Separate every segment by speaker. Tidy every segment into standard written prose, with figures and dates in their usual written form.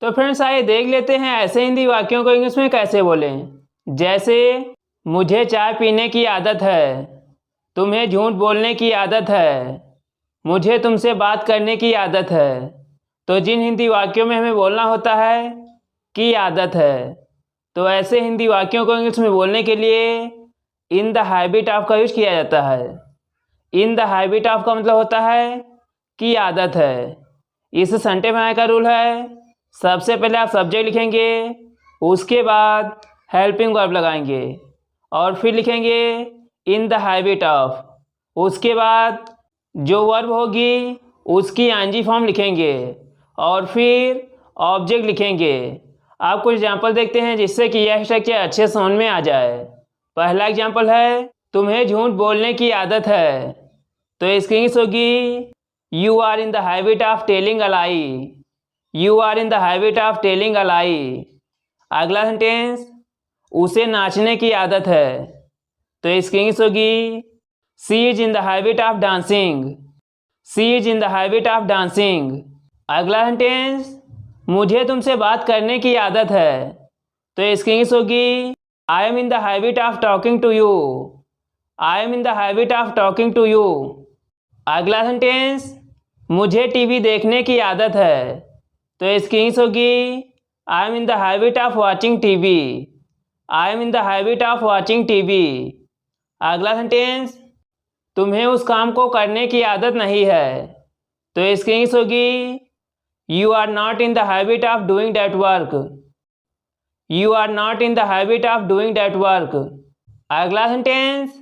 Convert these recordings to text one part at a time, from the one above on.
Speaker 1: तो फ्रेंड्स आइए देख लेते हैं ऐसे हिंदी वाक्यों को इंग्लिश में कैसे बोलें। जैसे मुझे चाय पीने की आदत है, तुम्हें झूठ बोलने की आदत है, मुझे तुमसे बात करने की आदत है। तो जिन हिंदी वाक्यों में हमें बोलना होता है की आदत है, तो ऐसे हिंदी वाक्यों को इंग्लिश में बोलने के लिए इन द हैबिट ऑफ का यूज़ किया जाता है। इन द हैबिट ऑफ का मतलब होता है की आदत है। इस सेंटेंस बनाने का रूल है, सबसे पहले आप सब्जेक्ट लिखेंगे, उसके बाद हेल्पिंग वर्ब लगाएंगे और फिर लिखेंगे इन द हैबिट ऑफ। उसके बाद जो वर्ब होगी उसकी आईएनजी फॉर्म लिखेंगे और फिर ऑब्जेक्ट लिखेंगे। आप कुछ एग्जाम्पल देखते हैं जिससे कि यह स्ट्रक्चर अच्छे समझ में आ जाए। पहला एग्जाम्पल है, तुम्हें झूठ बोलने की आदत है, तो इसकी इंग्लिश होगी you are in the habit of telling a lie. You are in the habit of telling a lie. अगला सेंटेंस, उसे नाचने की आदत है, तो इसकी इंग्लिश होगी she is in the habit of dancing. She is in the habit of dancing. अगला सेंटेंस, मुझे तुमसे बात करने की आदत है, तो इसकी इंग्लिश होगी I am in the habit of talking to you. I am in the habit of talking to you. अगला सेंटेंस, मुझे टीवी देखने की आदत है, तो इसकी इंग्लिश होगी I am in the habit of watching TV. I am in the habit of watching TV. अगला सेंटेंस, तुम्हें उस काम को करने की आदत नहीं है, तो इसकी इंग्लिश होगी you are not in the habit of doing that work. You are not in the habit of doing that work. अगला सेंटेंस,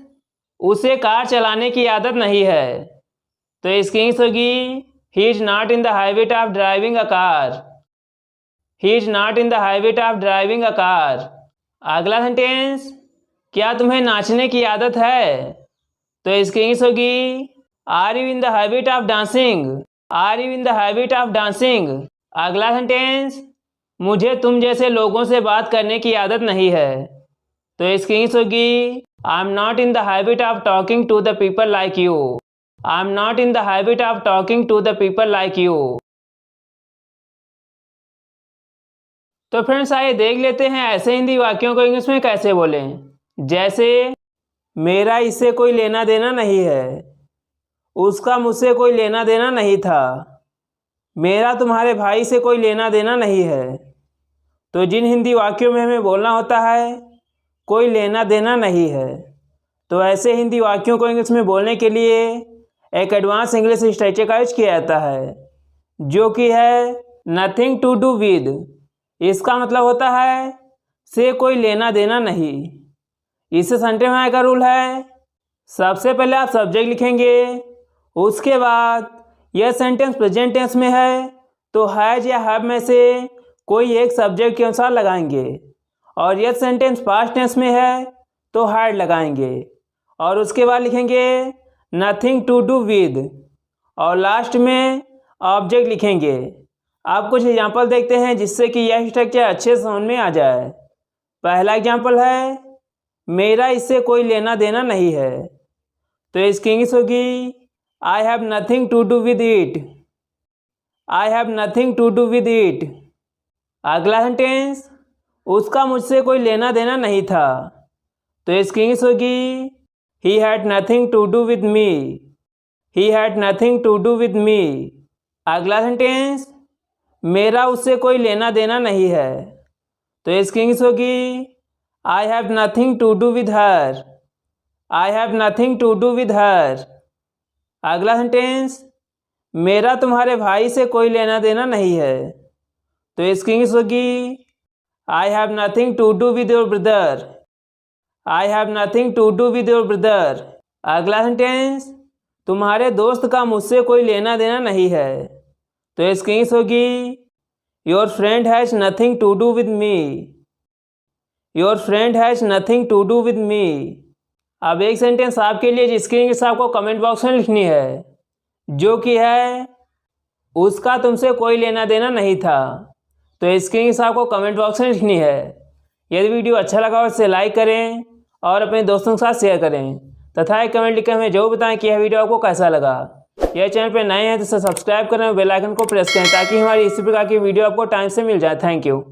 Speaker 1: उसे कार चलाने की आदत नहीं है, तो इसकी इंग्लिश होगी he is not in the habit of driving a car. He is not in the habit of driving a car. अगला सेंटेंस, क्या तुम्हें नाचने की आदत है, तो इसकी इंग्लिश होगी are you in the habit of dancing. Are you in the habit of dancing. अगला सेंटेंस, मुझे तुम जैसे लोगों से बात करने की आदत नहीं है, तो इसकी इंग्लिश होगी I am not in the habit of talking to the people like you. I am not in the habit of talking to the people like you. तो फ्रेंड्स आइए देख लेते हैं ऐसे हिंदी वाक्यों को इंग्लिश में कैसे बोलें। जैसे मेरा इससे कोई लेना देना नहीं है, उसका मुझसे कोई लेना देना नहीं था, मेरा तुम्हारे भाई से कोई लेना देना नहीं है। तो जिन हिंदी वाक्यों में हमें बोलना होता है कोई लेना देना नहीं है, तो ऐसे हिंदी वाक्यों को इंग्लिश में बोलने के लिए एक एडवांस इंग्लिश स्ट्रक्चर का यूज किया जाता है, जो कि है नथिंग टू डू विद। इसका मतलब होता है से कोई लेना देना नहीं। इससे सेंटेंस बनाने का रूल है, सबसे पहले आप सब्जेक्ट लिखेंगे, उसके बाद यह सेंटेंस प्रेजेंट टेंस में है तो हैज या हैव में से कोई एक सब्जेक्ट के अनुसार लगाएंगे, और यह सेंटेंस पास्ट टेंस में है तो हैड लगाएंगे, और उसके बाद लिखेंगे नथिंग टू डू विद, और लास्ट में ऑब्जेक्ट लिखेंगे। आप कुछ एग्जाम्पल देखते हैं जिससे कि यह स्ट्रक्चर अच्छे से समझ में आ जाए। पहला एग्जाम्पल है, मेरा इससे कोई लेना देना नहीं है, तो इसकी इंग्लिश होगी I have nothing to do with it. I have nothing to do with it. अगला सेंटेंस, उसका मुझसे कोई लेना देना नहीं था, तो इसकी इंग्लिश होगी he had nothing to do with me. He had nothing to do with me. अगला सेंटेंस, मेरा उससे कोई लेना देना नहीं है, तो इसकी इंग्लिश होगी I have nothing to do with her. I have nothing to do with her. अगला सेंटेंस, मेरा तुम्हारे भाई से कोई लेना देना नहीं है, तो इसकी इंग्लिश होगी I have nothing to do with your brother. I have nothing to do with your brother. अगला सेंटेंस, तुम्हारे दोस्त का मुझसे कोई लेना देना नहीं है, तो इसकी इंग्लिश होगी your friend has nothing to do with me. Your friend has nothing to do with me. अब एक सेंटेंस आपके लिए जिसकी इंग्लिश आपको कमेंट बॉक्स में लिखनी है, जो कि है उसका तुमसे कोई लेना देना नहीं था, तो इसकी इंग्लिश आपको कमेंट बॉक्स में लिखनी है। यदि वीडियो अच्छा लगा हो इसे लाइक करें और अपने दोस्तों के साथ शेयर करें तथा एक कमेंट लिखकर हमें जरूर बताएं कि यह वीडियो आपको कैसा लगा। यह चैनल पे नए हैं तो सब्सक्राइब करें और बेल आइकन को प्रेस करें ताकि हमारी इसी प्रकार की वीडियो आपको टाइम से मिल जाए। Thank you.